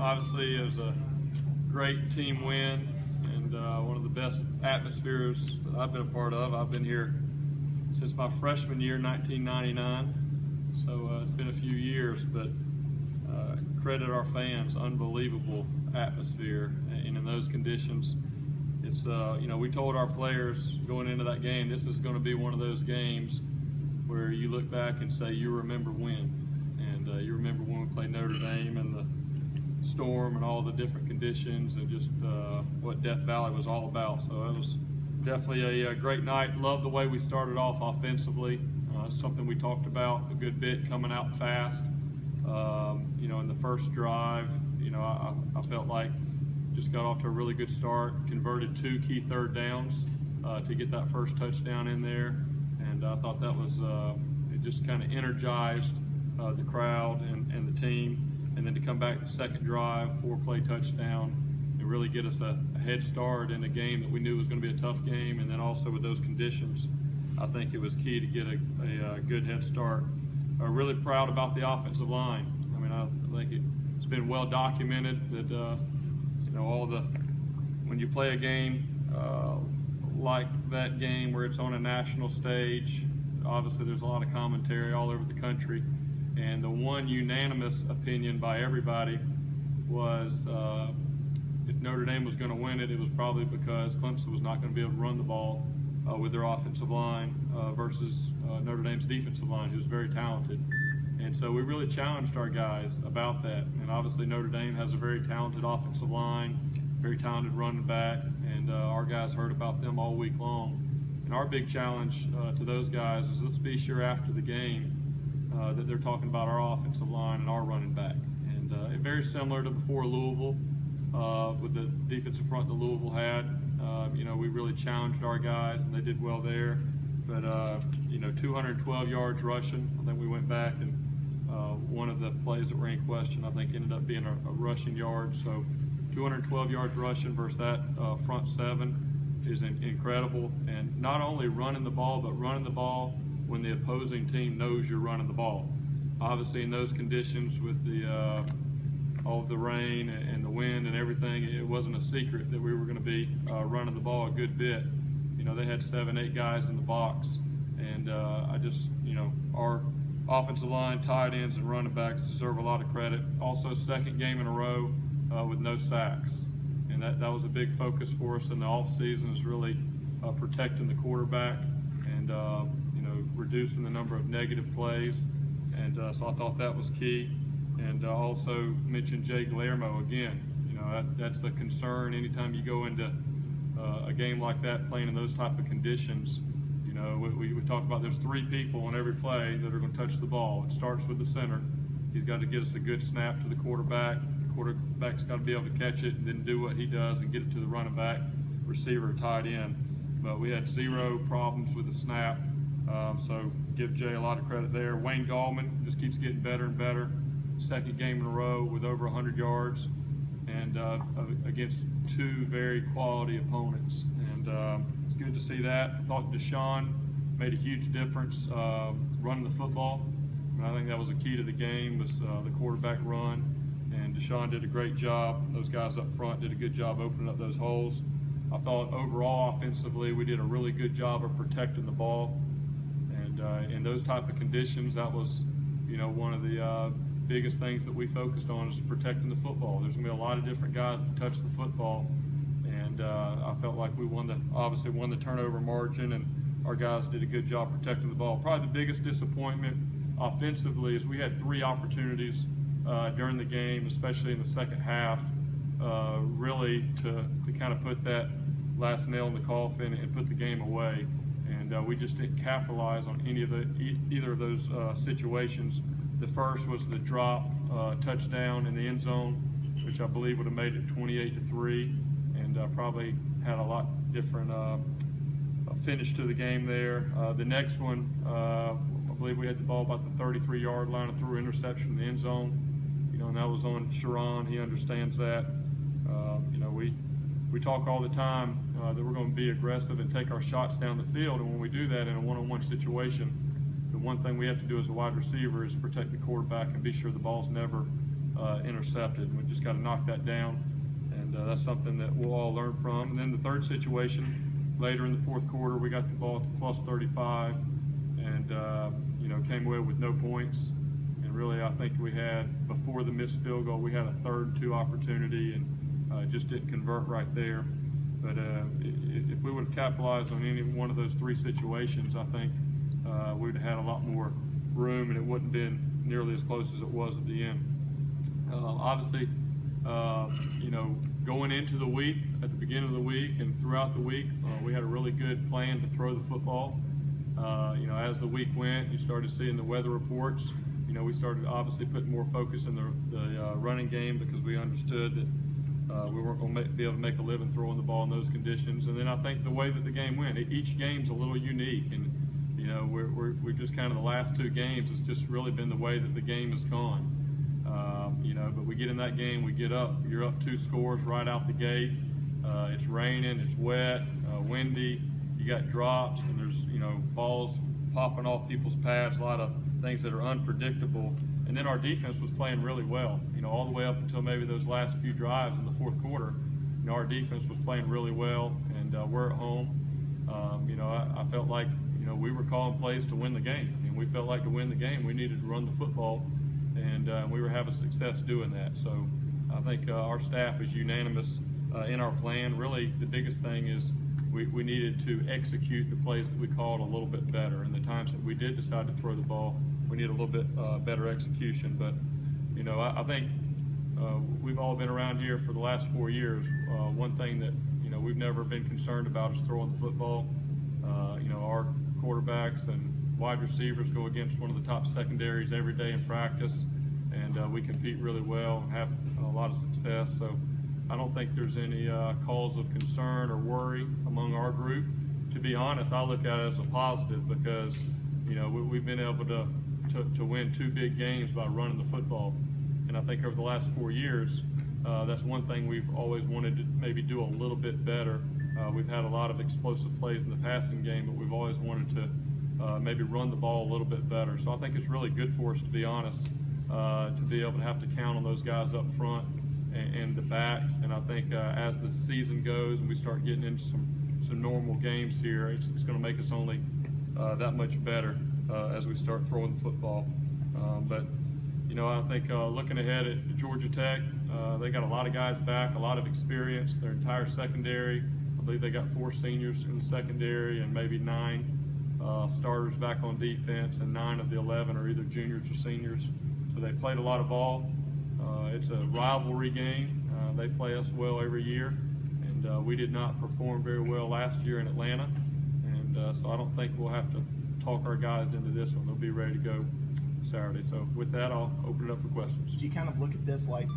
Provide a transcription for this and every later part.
Obviously, it was a great team win and one of the best atmospheres that I've been a part of. I've been here since my freshman year, 1999, so it's been a few years, but credit our fans, unbelievable atmosphere, and in those conditions, it's, we told our players going into that game, this is going to be one of those games where you look back and say, you remember when, and you remember when we played Notre Dame and the storm and all the different conditions and just what Death Valley was all about. So it was definitely a great night. Love the way we started off offensively. Something we talked about a good bit, coming out fast. In the first drive, I felt like just got off to a really good start, converted 2 key third downs to get that first touchdown in there. And I thought that was, it just kind of energized the crowd and the team. And then to come back the second drive, 4-play touchdown, and really get us a head start in a game that we knew was going to be a tough game. And then also with those conditions, I think it was key to get a good head start. Really proud about the offensive line. I mean, I think it's been well documented that when you play a game like that game where it's on a national stage, obviously there's a lot of commentary all over the country. And the one unanimous opinion by everybody was if Notre Dame was going to win it, it was probably because Clemson was not going to be able to run the ball with their offensive line versus Notre Dame's defensive line, who's very talented. And so we really challenged our guys about that. And obviously Notre Dame has a very talented offensive line, very talented running back, and our guys heard about them all week long. And our big challenge to those guys is let's be sure after the game that they're talking about our offensive line and our running back. And very similar to before Louisville, with the defensive front that Louisville had. We really challenged our guys and they did well there. But 212 yards rushing. I think we went back and one of the plays that were in question, I think, ended up being a rushing yard. So 212 yards rushing versus that front seven is incredible. And not only running the ball, but running the ball when the opposing team knows you're running the ball. Obviously in those conditions with the all of the rain and the wind and everything, it wasn't a secret that we were going to be running the ball a good bit. They had 7, 8 guys in the box, and our offensive line, tight ends, and running backs deserve a lot of credit. Also, second game in a row with no sacks, and that was a big focus for us in the off season, is really protecting the quarterback and reducing the number of negative plays. And so I thought that was key. And also mentioned Jay Guillermo again. That's a concern anytime you go into a game like that, playing in those type of conditions. We talk about there's 3 people on every play that are going to touch the ball. It starts with the center. He's got to get us a good snap to the quarterback. The quarterback's got to be able to catch it and then do what he does and get it to the running back, receiver, tight end. But we had 0 problems with the snap. So give Jay a lot of credit there. Wayne Gallman just keeps getting better and better. Second game in a row with over 100 yards and against 2 very quality opponents. And it's good to see that. I thought Deshaun made a huge difference running the football. And I think that was a key to the game, was the quarterback run. And Deshaun did a great job. Those guys up front did a good job opening up those holes. I thought overall offensively we did a really good job of protecting the ball. And in those type of conditions, that was one of the biggest things that we focused on, is protecting the football. There's going to be a lot of different guys that touch the football, and I felt like we obviously won the turnover margin, and our guys did a good job protecting the ball. Probably the biggest disappointment offensively is we had 3 opportunities during the game, especially in the second half, really to kind of put that last nail in the coffin and put the game away. And we just didn't capitalize on either of those situations. The first was the drop touchdown in the end zone, which I believe would have made it 28-3, and probably had a lot different finish to the game there. The next one, I believe we had the ball about the 33-yard line and threw an interception in the end zone. And that was on Sharon. He understands that. We talk all the time that we're going to be aggressive and take our shots down the field, and when we do that in a one-on-one situation, the one thing we have to do as a wide receiver is protect the quarterback and be sure the ball's never intercepted. We just got to knock that down, and that's something that we'll all learn from. And then the third situation, later in the fourth quarter, we got the ball to plus 35, and came away with no points. And really, I think we had, before the missed field goal, we had a 3rd and 2 opportunity, and just didn't convert right there. But if we would have capitalized on any one of those 3 situations, I think we would have had a lot more room, and it wouldn't have been nearly as close as it was at the end. Obviously, going into the week, at the beginning of the week and throughout the week, we had a really good plan to throw the football. As the week went, you started seeing the weather reports. We started obviously putting more focus in the running game, because we understood that we weren't going to be able to make a living throwing the ball in those conditions. And then I think the way that the game went, each game's a little unique, and we're just kind of the last 2 games, it's just really been the way that the game has gone. But we get in that game, we get up, you're up 2 scores right out the gate. It's raining, it's wet, windy, you got drops, and there's balls popping off people's pads, a lot of things that are unpredictable. And then our defense was playing really well, all the way up until maybe those last few drives in the fourth quarter. Our defense was playing really well, and we're at home. I felt like we were calling plays to win the game, and we felt like to win the game we needed to run the football, and we were having success doing that. So I think our staff is unanimous in our plan. Really, the biggest thing is we needed to execute the plays that we called a little bit better, and the times that we did decide to throw the ball, we need a little bit better execution. But I think we've all been around here for the last 4 years. One thing that we've never been concerned about is throwing the football. Our quarterbacks and wide receivers go against one of the top secondaries every day in practice, and we compete really well and have a lot of success. So I don't think there's any cause of concern or worry among our group. To be honest, I look at it as a positive, because we've been able to win 2 big games by running the football. And I think over the last 4 years, that's one thing we've always wanted to maybe do a little bit better. We've had a lot of explosive plays in the passing game, but we've always wanted to maybe run the ball a little bit better. So I think it's really good for us, to be honest, to be able to have to count on those guys up front and the backs. And I think as the season goes and we start getting into some normal games here, it's going to make us only that much better as we start throwing the football. But I think looking ahead at Georgia Tech, they got a lot of guys back, a lot of experience. Their entire secondary, I believe they got 4 seniors in the secondary, and maybe 9 starters back on defense, and 9 of the 11 are either juniors or seniors. So they played a lot of ball. It's a rivalry game. They play us well every year, and we did not perform very well last year in Atlanta. And so I don't think we'll have to talk our guys into this one. They'll be ready to go Saturday. So with that, I'll open it up for questions. Do you kind of look at this like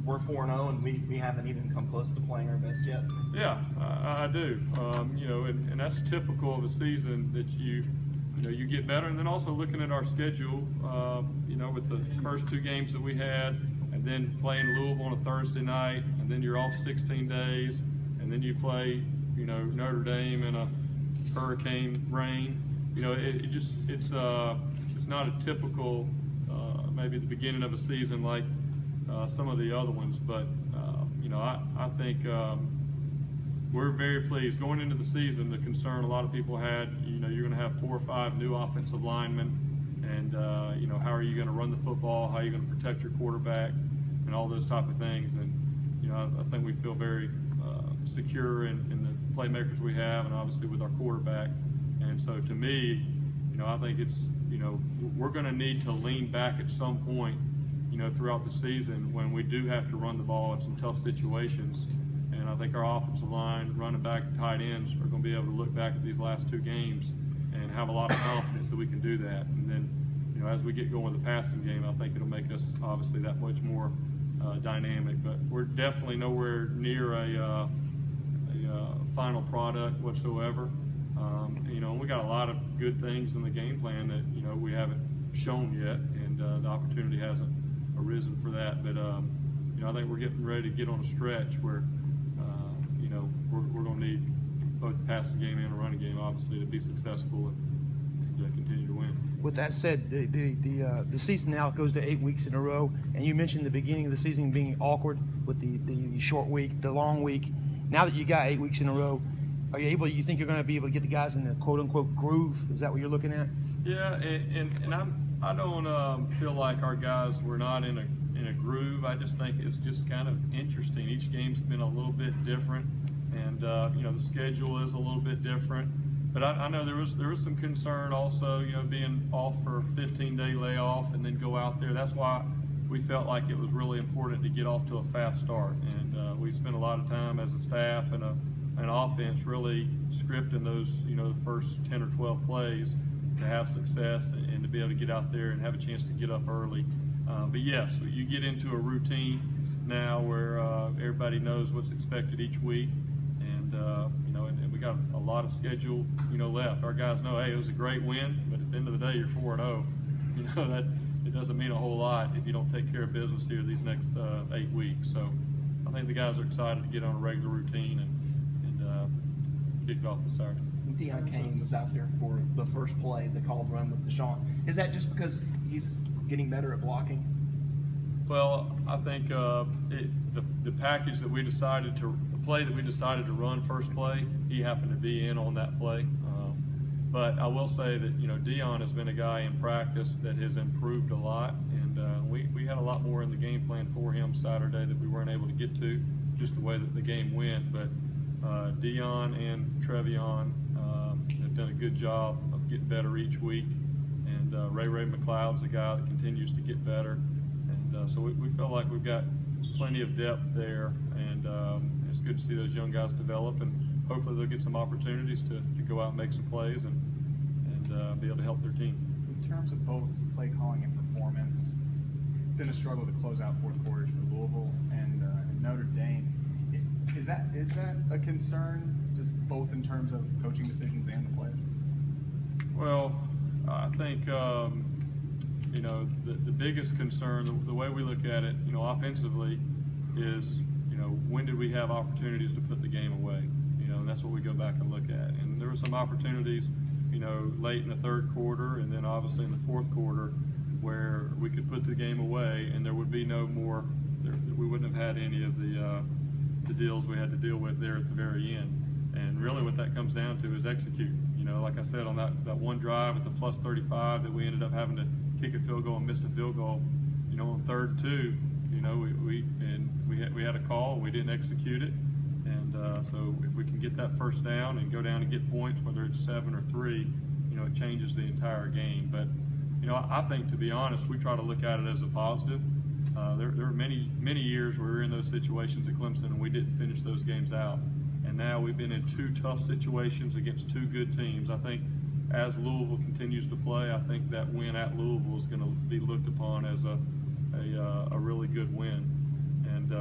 we're 4-0 and we haven't even come close to playing our best yet? Yeah, I do. And that's typical of a season that you get better. And then also looking at our schedule, with the first 2 games that we had, and then playing Louisville on a Thursday night, and then you're off 16 days, and then you play, Notre Dame in a hurricane rain. It's not a typical, maybe the beginning of a season like some of the other ones, but I think we're very pleased. Going into the season, the concern a lot of people had, you're going to have 4 or 5 new offensive linemen, and how are you going to run the football, how are you going to protect your quarterback, and all those type of things. And I think we feel very secure in the playmakers we have, and obviously with our quarterback. And so to me, I think it's, we're going to need to lean back at some point, throughout the season when we do have to run the ball in some tough situations. And I think our offensive line, running back, and tight ends are going to be able to look back at these last 2 games and have a lot of confidence that we can do that. And then, as we get going with the passing game, I think it'll make us obviously that much more dynamic. But we're definitely nowhere near a final product whatsoever. We got a lot of good things in the game plan that we haven't shown yet, and the opportunity hasn't arisen for that. But I think we're getting ready to get on a stretch where we're going to need both the passing game and the running game, obviously, to be successful and continue to win. With that said, the season now goes to 8 weeks in a row, and you mentioned the beginning of the season being awkward with the short week, the long week. Now that you got 8 weeks in a row, are you able? You think you're going to be able to get the guys in the quote unquote groove? Is that what you're looking at? Yeah, and I don't feel like our guys were not in a groove. I just think it's just kind of interesting. Each game's been a little bit different, and you know, the schedule is a little bit different. But I know there was some concern also, you know, being off for a 15-day layoff and then go out there. That's why we felt like it was really important to get off to a fast start, and we spent a lot of time as a staff and an offense really scripting those, you know, the first 10 or 12 plays to have success and to be able to get out there and have a chance to get up early. But yes, you get into a routine now where everybody knows what's expected each week, and you know, and we got a lot of schedule, you know, left. Our guys know, hey, it was a great win, but at the end of the day, you're 4-0. You know, that it doesn't mean a whole lot if you don't take care of business here these next 8 weeks. So I think the guys are excited to get on a regular routine and kick it off this Saturday. Deion Kane was out there for the first play, the called run with Deshaun. Is that just because he's getting better at blocking? Well, I think the package that we decided to, the play that we decided to run first play, he happened to be in on that play. But I will say that, you know, Deion has been a guy in practice that has improved a lot, and we had a lot more in the game plan for him Saturday that we weren't able to get to, just the way that the game went. But Deion and Trevion have done a good job of getting better each week, and Ray McLeod's a guy that continues to get better, and so we feel like we've got plenty of depth there, and it's good to see those young guys develop, and hopefully they'll get some opportunities to go out and make some plays and be able to help their team. In terms of both play calling and performance, been a struggle to close out fourth quarters for Louisville and Notre Dame. Is that a concern, just both in terms of coaching decisions and the players? Well, I think you know, the biggest concern, the way we look at it, you know, offensively, is, you know, when did we have opportunities to put the game away? You know, and that's what we go back and look at. And there were some opportunities, you know, late in the third quarter, and then obviously in the fourth quarter, where we could put the game away, and there would be no more. We wouldn't have had any of the deals we had to deal with there at the very end. And really what that comes down to is execute. You know, like I said, on that one drive at the plus 35 that we ended up having to kick a field goal and missed a field goal, you know, on 3rd and 2, you know, we had a call, we didn't execute it. And so if we can get that first down and go down and get points, whether it's 7 or 3, you know, it changes the entire game. But, you know, I think, to be honest, we try to look at it as a positive. There were many years where we were in those situations at Clemson and we didn't finish those games out. And now we've been in 2 tough situations against 2 good teams. I think as Louisville continues to play, I think that win at Louisville is going to be looked upon as a really good win. And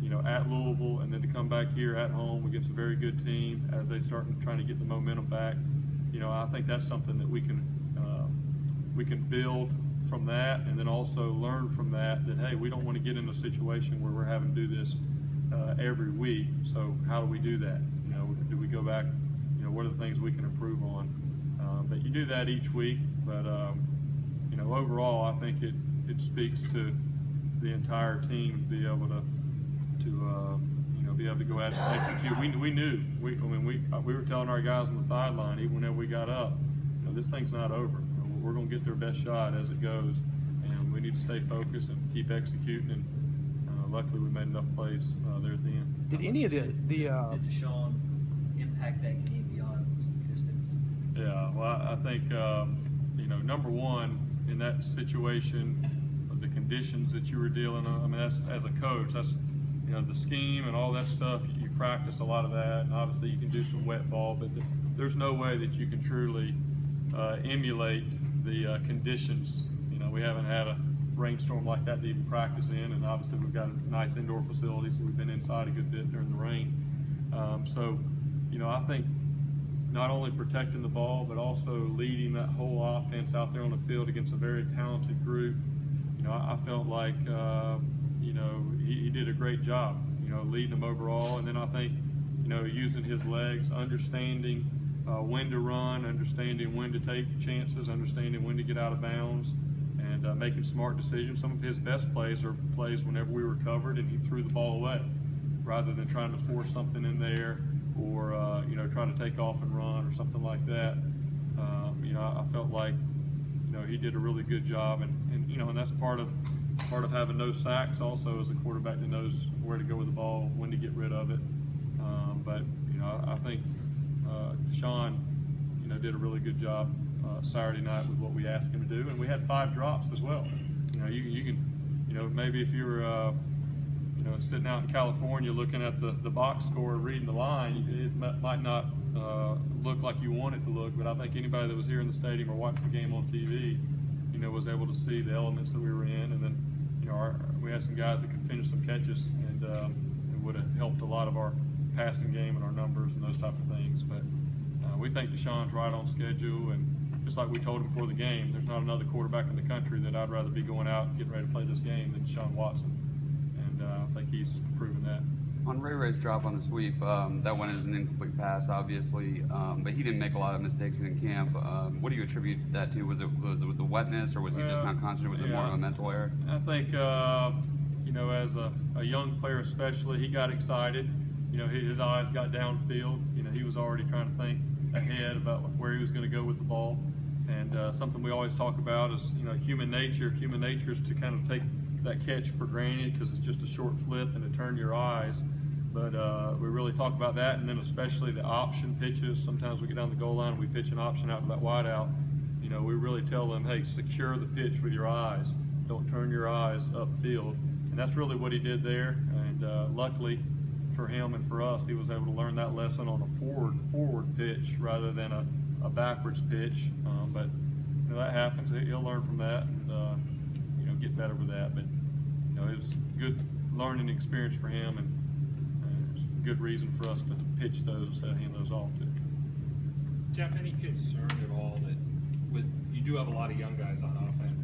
you know, at Louisville, and then to come back here at home against a very good team as they start trying to get the momentum back, you know, I think that's something that we can build from that, and then also learn from that, that hey, we don't want to get in a situation where we're having to do this every week. So how do we do that? You know, do we go back? You know, what are the things we can improve on? But you do that each week. But you know, overall, I think it speaks to the entire team to be able to you know, be able to go out and execute. We knew. We were telling our guys on the sideline, even whenever we got up, you know, this thing's not over. We're going to get their best shot as it goes, and we need to stay focused and keep executing. And luckily, we made enough plays there at the end. Did any of Did Deshaun impact that game beyond statistics? Yeah, well, I think you know, number one, in that situation, the conditions that you were dealing on. I mean, that's, as a coach, that's, you know, the scheme and all that stuff. You practice a lot of that, and obviously you can do some wet ball, but there's no way that you can truly emulate the conditions. You know, we haven't had a rainstorm like that to even practice in, and obviously we've got a nice indoor facility, so we've been inside a good bit during the rain. So, you know, I think not only protecting the ball, but also leading that whole offense out there on the field against a very talented group. You know, I felt like, you know, he did a great job, you know, leading them overall. And then I think, you know, using his legs, understanding when to run, understanding when to take chances, understanding when to get out of bounds, and making smart decisions. Some of his best plays are plays whenever we were covered and he threw the ball away, rather than trying to force something in there or try to take off and run or something like that. I felt like he did a really good job, and that's part of having no sacks also as a quarterback that knows where to go with the ball, when to get rid of it. But I think Sean did a really good job Saturday night with what we asked him to do, and we had 5 drops as well. You can maybe if you were sitting out in California looking at the box score, reading the line, it might not look like you want it to look, but I think anybody that was here in the stadium or watched the game on TV, was able to see the elements that we were in, and then we had some guys that could finish some catches, and it would have helped a lot of our passing game and our numbers and those type of things. But we think Deshaun's right on schedule, and just like we told him before the game, there's not another quarterback in the country that I'd rather be going out and getting ready to play this game than Deshaun Watson, and I think he's proven that. On Ray's drop on the sweep, that one is an incomplete pass, obviously, but he didn't make a lot of mistakes in camp. What do you attribute that to? Was it with the wetness, or was he just not concentrated? Was it more of a mental error? I think, as a young player especially, he got excited. His eyes got downfield. He was already trying to think ahead about where he was going to go with the ball. And something we always talk about is, human nature. Human nature is to kind of take that catch for granted because it's just a short flip and to turn your eyes. But we really talk about that, and then especially the option pitches. Sometimes we get down the goal line and we pitch an option out to that wide out. We really tell them, hey, secure the pitch with your eyes. Don't turn your eyes upfield. And that's really what he did there. And luckily for him and for us, he was able to learn that lesson on a forward pitch rather than a backwards pitch. But that happens. He'll learn from that and get better with that. But it was a good learning experience for him, and it's a good reason for us to pitch those instead of hand those off to. Jeff, any concern at all that you do have a lot of young guys on offense?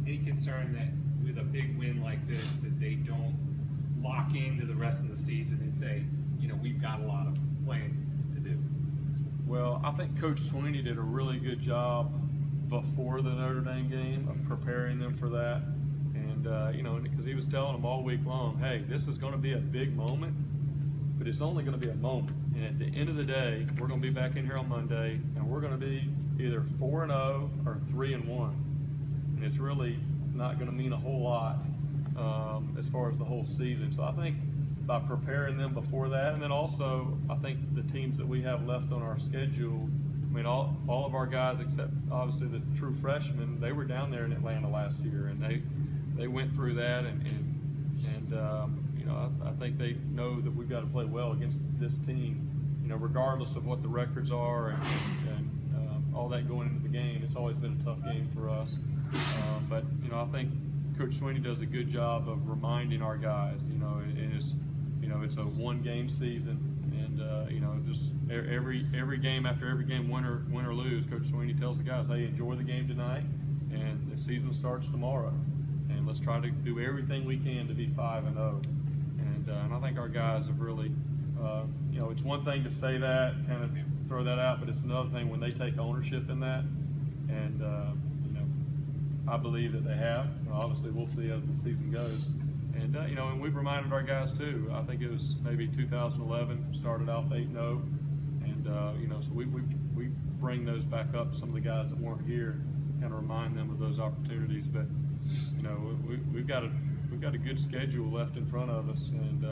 Any concern that with a big win like this that they don't lock into the rest of the season and say, we've got a lot of playing to do? Well, I think Coach Sweeney did a really good job before the Notre Dame game of preparing them for that. And, because he was telling them all week long, hey, this is going to be a big moment, but it's only going to be a moment. And at the end of the day, we're going to be back in here on Monday, and we're going to be either 4-0 or 3-1. And it's really not going to mean a whole lot as far as the whole season. So I think by preparing them before that, and then also I think the teams that we have left on our schedule, all of our guys except obviously the true freshmen, they were down there in Atlanta last year, and they went through that, and I think they know that we've got to play well against this team, regardless of what the records are and all that going into the game. It's always been a tough game for us, but I think Coach Sweeney does a good job of reminding our guys. It's a one-game season, and just every game after every game, win or lose, Coach Sweeney tells the guys, hey, enjoy the game tonight, and the season starts tomorrow, and let's try to do everything we can to be 5-0. And I think our guys have really, it's one thing to say that, kind of throw that out, but it's another thing when they take ownership in that. And I believe that they have. Obviously, we'll see as the season goes. And and we've reminded our guys too. I think it was maybe 2011 started off 8-0, and so we bring those back up. Some of the guys that weren't here, kind of remind them of those opportunities. But we've got a good schedule left in front of us, and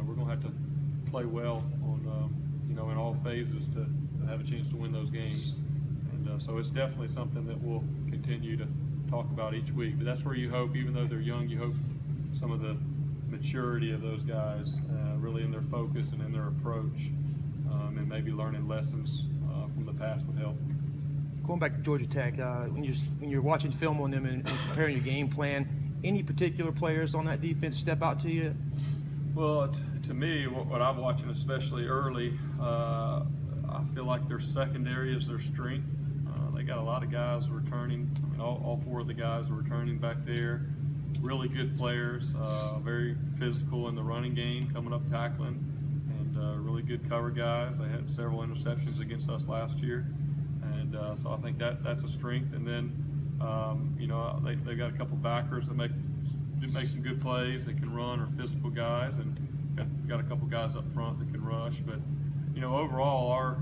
we're going to have to play well on in all phases to have a chance to win those games. And so it's definitely something that we'll continue to talk about each week. But that's where you hope, even though they're young, you hope some of the maturity of those guys really in their focus and in their approach, and maybe learning lessons from the past would help. Going back to Georgia Tech, when you're watching film on them and preparing your game plan, any particular players on that defense step out to you? Well, to me, what I'm watching, especially early, I feel like their secondary is their strength. They got a lot of guys returning. All 4 of the guys are returning back there. Really good players, very physical in the running game, coming up tackling, and really good cover guys. They had several interceptions against us last year, and so I think that's a strength. And then you know, they got a couple backers that make some good plays. They can run, or physical guys, and got a couple guys up front that can rush. But you know, overall,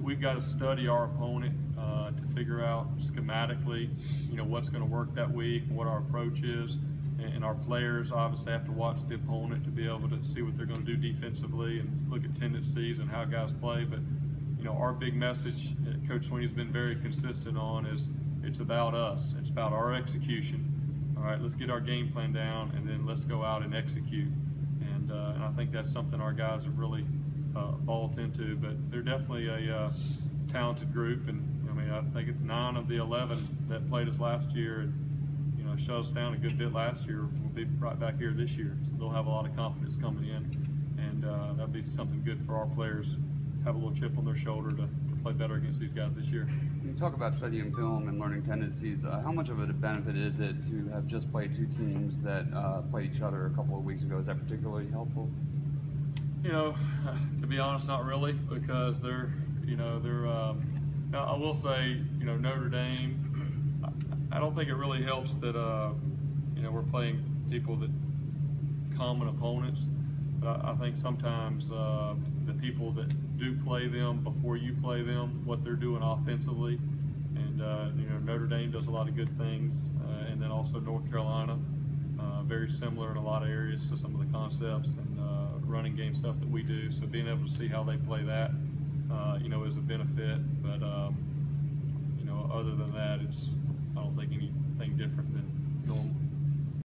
we've got to study our opponent to figure out schematically, you know, what's going to work that week and what our approach is. And our players obviously have to watch the opponent to be able to see what they're going to do defensively and look at tendencies and how guys play. But you know, our big message that Coach Sweeney's been very consistent on is it's about us. It's about our execution. All right, let's get our game plan down, and then let's go out and execute. And I think that's something our guys have really bought into. But they're definitely a talented group, and I mean, I think 9 of the 11 that played us last year, you know, shut us down a good bit last year, will be right back here this year. So they'll have a lot of confidence coming in, and that'll be something good for our players. Have a little chip on their shoulder to play better against these guys this year. You talk about studying film and learning tendencies. How much of a benefit is it to have just played 2 teams that played each other a couple of weeks ago? Is that particularly helpful? You know, to be honest, not really, because they're now, I will say, you know, Notre Dame, I don't think it really helps that, you know, we're playing people that common opponents. But I think sometimes the people that do play them before you play them, what they're doing offensively, and you know, Notre Dame does a lot of good things, and then also North Carolina, very similar in a lot of areas to some of the concepts and running game stuff that we do. So being able to see how they play that, you know, is a benefit. But you know, other than that, I don't think anything different than normal.